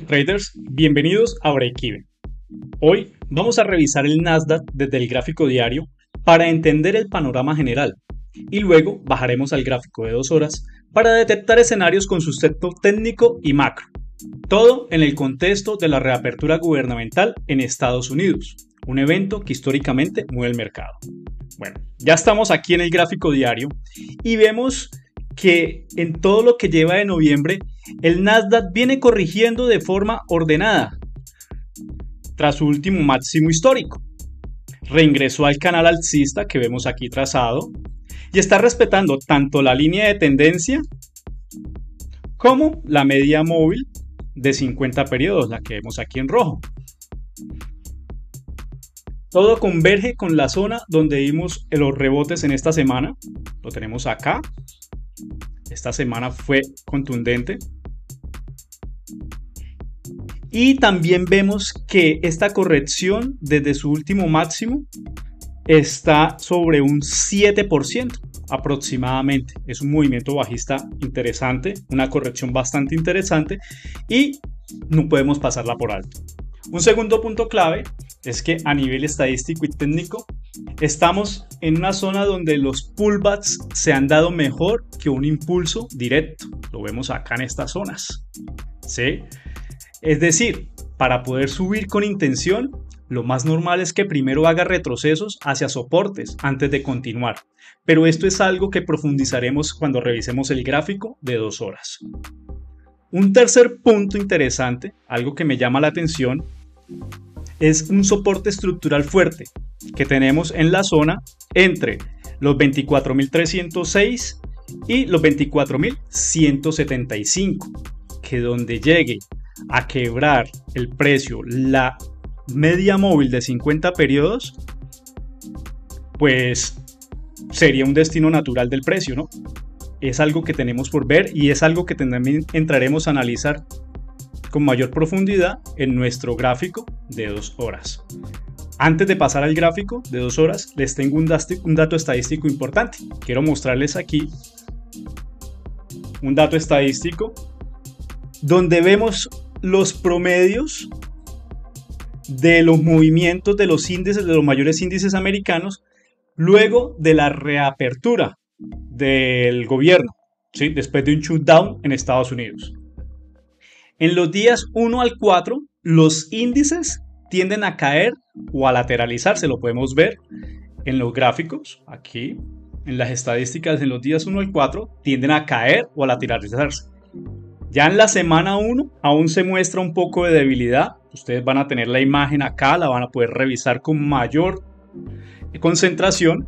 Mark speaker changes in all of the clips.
Speaker 1: Traders, bienvenidos a Break-Even. Hoy vamos a revisar el Nasdaq desde el gráfico diario para entender el panorama general y luego bajaremos al gráfico de 2 horas para detectar escenarios con sustento técnico y macro. Todo en el contexto de la reapertura gubernamental en Estados Unidos, un evento que históricamente mueve el mercado. Bueno, ya estamos aquí en el gráfico diario y vemos que en todo lo que lleva de noviembre, el Nasdaq viene corrigiendo de forma ordenada tras su último máximo histórico. Reingresó al canal alcista que vemos aquí trazado y está respetando tanto la línea de tendencia como la media móvil de 50 periodos, la que vemos aquí en rojo. Todo converge con la zona donde vimos los rebotes en esta semana. Lo tenemos acá. Esta semana fue contundente. Y también vemos que esta corrección desde su último máximo está sobre un 7% aproximadamente. Es un movimiento bajista interesante, una corrección bastante interesante y no podemos pasarla por alto. Un segundo punto clave es que a nivel estadístico y técnico estamos en una zona donde los pullbacks se han dado mejor que un impulso directo. Lo vemos acá en estas zonas, ¿sí? Es decir, para poder subir con intención, lo más normal es que primero haga retrocesos hacia soportes antes de continuar. Pero esto es algo que profundizaremos cuando revisemos el gráfico de 2 horas. Un tercer punto interesante, algo que me llama la atención, es un soporte estructural fuerte que tenemos en la zona entre los 24.306 y los 24.175, que donde llegue a quebrar el precio la media móvil de 50 periodos, pues sería un destino natural del precio, ¿no? Es algo que tenemos por ver y es algo que también entraremos a analizar con mayor profundidad en nuestro gráfico de 2 horas. Antes de pasar al gráfico de 2 horas, les tengo un dato estadístico importante. Quiero mostrarles aquí un dato estadístico donde vemos los promedios de los movimientos de los índices, de los mayores índices americanos, luego de la reapertura del gobierno, ¿sí? Después de un shutdown en Estados Unidos. En los días 1 al 4, los índices tienden a caer o a lateralizarse, lo podemos ver en los gráficos, aquí, en las estadísticas en los días 1 al 4, tienden a caer o a lateralizarse. Ya en la semana 1 aún se muestra un poco de debilidad. Ustedes van a tener la imagen acá, la van a poder revisar con mayor concentración.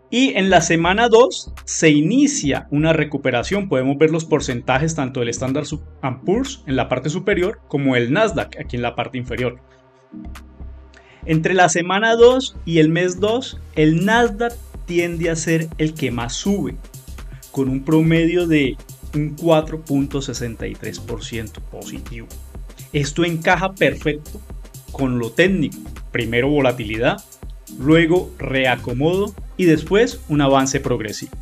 Speaker 1: Y en la semana 2 se inicia una recuperación. Podemos ver los porcentajes tanto del Standard & Poor's en la parte superior como el Nasdaq aquí en la parte inferior. Entre la semana 2 y el mes 2, el Nasdaq tiende a ser el que más sube, con un promedio de un 4.63% positivo. Esto encaja perfecto con lo técnico. Primero volatilidad, luego reacomodo y después un avance progresivo.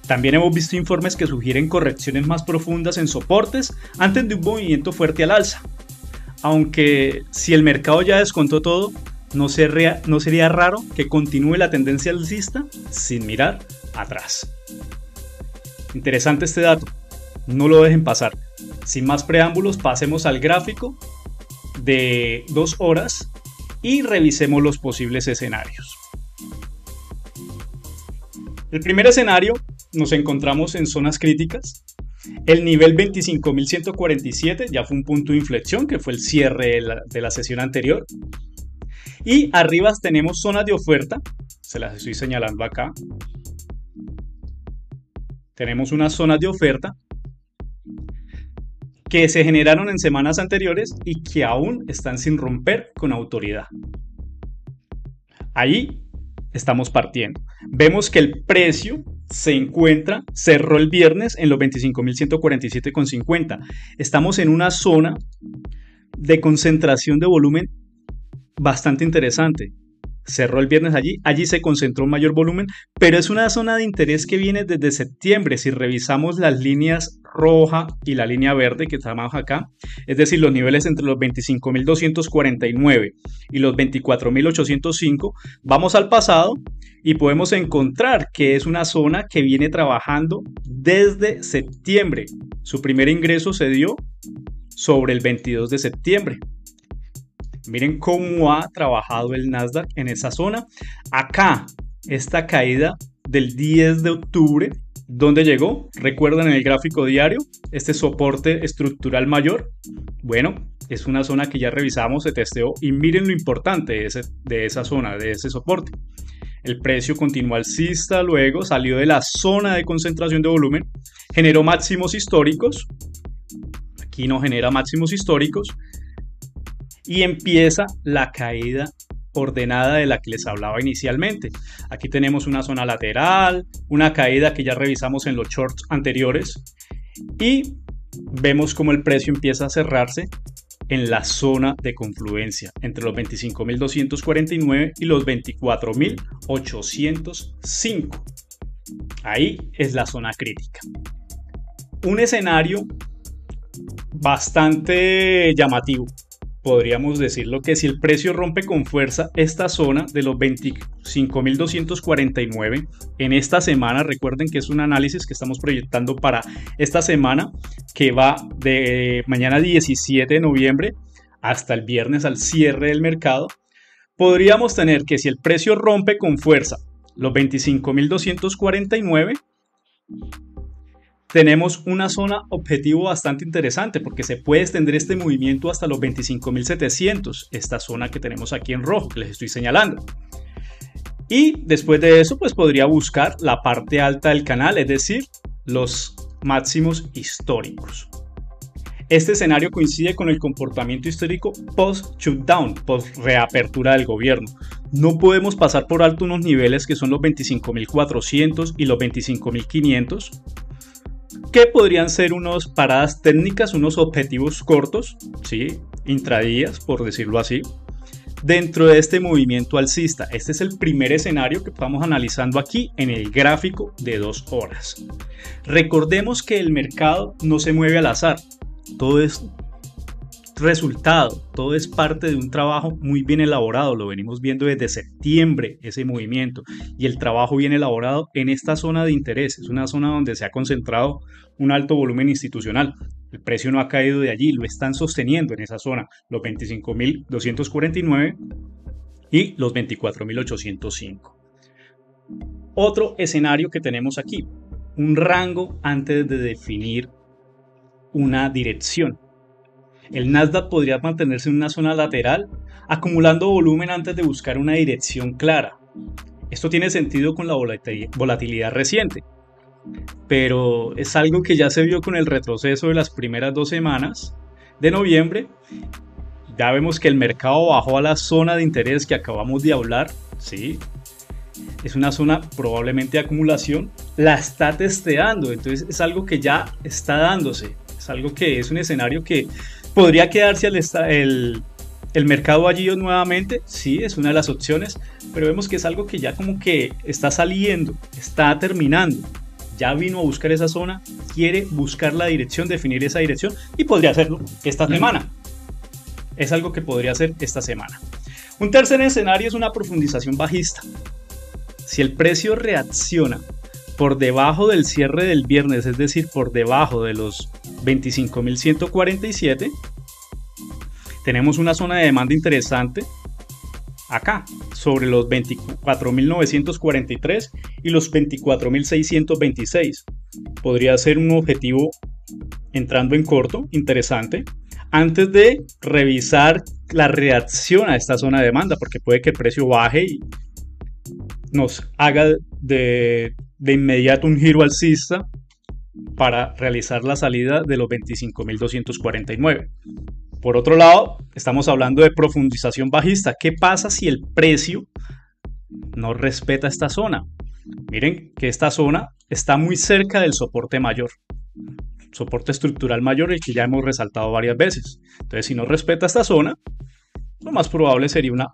Speaker 1: También hemos visto informes que sugieren correcciones más profundas en soportes antes de un movimiento fuerte al alza. Aunque si el mercado ya descontó todo, no sería raro que continúe la tendencia alcista sin mirar atrás. Interesante este dato, no lo dejen pasar. Sin más preámbulos, pasemos al gráfico de 2 horas y revisemos los posibles escenarios. El primer escenario, nos encontramos en zonas críticas. El nivel 25.147 ya fue un punto de inflexión, que fue el cierre de la sesión anterior. Y arriba tenemos zonas de oferta, se las estoy señalando acá. Tenemos unas zonas de oferta que se generaron en semanas anteriores y que aún están sin romper con autoridad. Ahí estamos partiendo. Vemos que el precio cerró el viernes en los 25.147,50. Estamos en una zona de concentración de volumen bastante interesante. cerró el viernes allí se concentró un mayor volumen, pero es una zona de interés que viene desde septiembre. Si revisamos las líneas roja y la línea verde que estamos acá, es decir, los niveles entre los 25.249 y los 24.805, vamos al pasado y podemos encontrar que es una zona que viene trabajando desde septiembre. Su primer ingreso se dio sobre el 22 de septiembre. Miren cómo ha trabajado el Nasdaq en esa zona. Acá, esta caída del 10 de octubre, ¿dónde llegó? ¿Recuerdan en el gráfico diario? Este soporte estructural mayor. Bueno, es una zona que ya revisamos, se testeó y miren lo importante de esa zona, de ese soporte. El precio continuó alcista, luego salió de la zona de concentración de volumen, generó máximos históricos. Aquí no genera máximos históricos. Y empieza la caída ordenada de la que les hablaba inicialmente. Aquí tenemos una zona lateral, una caída que ya revisamos en los shorts anteriores y vemos como el precio empieza a cerrarse en la zona de confluencia entre los 25.249 y los 24.805. Ahí es la zona crítica. Un escenario bastante llamativo. Podríamos decirlo que si el precio rompe con fuerza esta zona de los 25.249 en esta semana, recuerden que es un análisis que estamos proyectando para esta semana que va de mañana 17 de noviembre hasta el viernes al cierre del mercado, podríamos tener que si el precio rompe con fuerza los 25.249, tenemos una zona objetivo bastante interesante porque se puede extender este movimiento hasta los 25.700, esta zona que tenemos aquí en rojo que les estoy señalando. Y después de eso pues podría buscar la parte alta del canal, es decir, los máximos históricos. Este escenario coincide con el comportamiento histórico post-shutdown, post-reapertura del gobierno. No podemos pasar por alto unos niveles que son los 25.400 y los 25.500, que podrían ser unas paradas técnicas, unos objetivos cortos, ¿sí? Intradías, por decirlo así, dentro de este movimiento alcista. Este es el primer escenario que estamos analizando aquí en el gráfico de 2 horas. Recordemos que el mercado no se mueve al azar, todo es resultado, todo es parte de un trabajo muy bien elaborado. Lo venimos viendo desde septiembre ese movimiento y el trabajo bien elaborado en esta zona de interés. Es una zona donde se ha concentrado un alto volumen institucional. El precio no ha caído de allí, lo están sosteniendo en esa zona, los 25.249 y los 24.805. Otro escenario que tenemos aquí, un rango antes de definir una dirección. El Nasdaq podría mantenerse en una zona lateral, acumulando volumen antes de buscar una dirección clara. Esto tiene sentido con la volatilidad reciente, pero es algo que ya se vio con el retroceso de las primeras 2 semanas de noviembre. Ya vemos que el mercado bajó a la zona de interés que acabamos de hablar, ¿sí? Es una zona probablemente de acumulación, la está testeando, entonces es algo que ya está dándose, es algo que es un escenario que podría quedarse el mercado allí nuevamente, sí, es una de las opciones, pero vemos que es algo que ya como que está saliendo, está terminando, ya vino a buscar esa zona, quiere buscar la dirección, definir esa dirección y podría hacerlo esta semana. Es algo que podría hacer esta semana. Un tercer escenario es una profundización bajista. Si el precio reacciona por debajo del cierre del viernes, es decir, por debajo de los 25.147, tenemos una zona de demanda interesante acá, sobre los 24.943 y los 24.626. Podría ser un objetivo entrando en corto, interesante, antes de revisar la reacción a esta zona de demanda, porque puede que el precio baje y nos haga de inmediato un giro alcista para realizar la salida de los 25.249. Por otro lado, estamos hablando de profundización bajista. ¿Qué pasa si el precio no respeta esta zona? Miren que esta zona está muy cerca del soporte mayor, soporte estructural mayor, el que ya hemos resaltado varias veces. Entonces, si no respeta esta zona, lo más probable sería una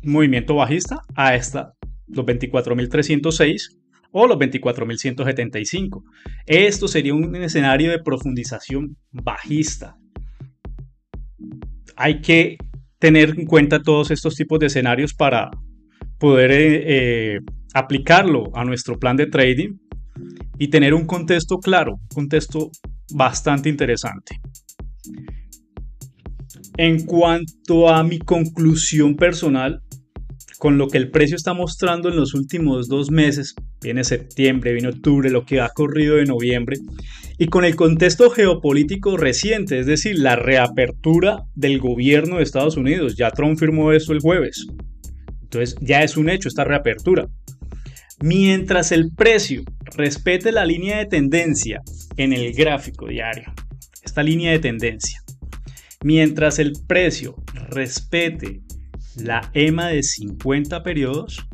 Speaker 1: movimiento bajista hasta los 24.306 o los 24.175. Esto sería un escenario de profundización bajista. Hay que tener en cuenta todos estos tipos de escenarios para poder aplicarlo a nuestro plan de trading y tener un contexto claro, un contexto bastante interesante. En cuanto a mi conclusión personal, con lo que el precio está mostrando en los últimos 2 meses, viene septiembre, viene octubre, lo que ha corrido de noviembre, y con el contexto geopolítico reciente, es decir, la reapertura del gobierno de Estados Unidos, ya Trump firmó eso el jueves, entonces ya es un hecho esta reapertura. Mientras el precio respete la línea de tendencia en el gráfico diario, esta línea de tendencia, mientras el precio respete la EMA de 50 periodos,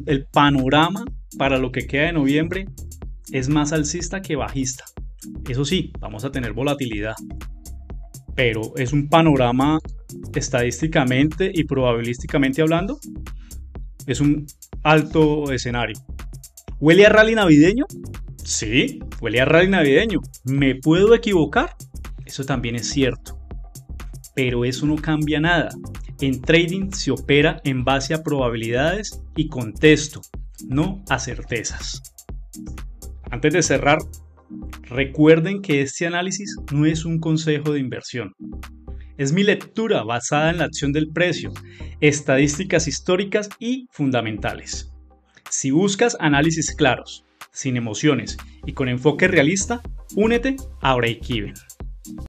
Speaker 1: el panorama para lo que queda de noviembre es más alcista que bajista. Eso sí, vamos a tener volatilidad, pero es un panorama estadísticamente y probabilísticamente hablando, es un alto escenario. ¿Huele a rally navideño? Sí, huele a rally navideño. ¿Me puedo equivocar? Eso también es cierto. Pero eso no cambia nada. En trading se opera en base a probabilidades y contexto, no a certezas. Antes de cerrar, recuerden que este análisis no es un consejo de inversión. Es mi lectura basada en la acción del precio, estadísticas históricas y fundamentales. Si buscas análisis claros, sin emociones y con enfoque realista, únete a Break Even.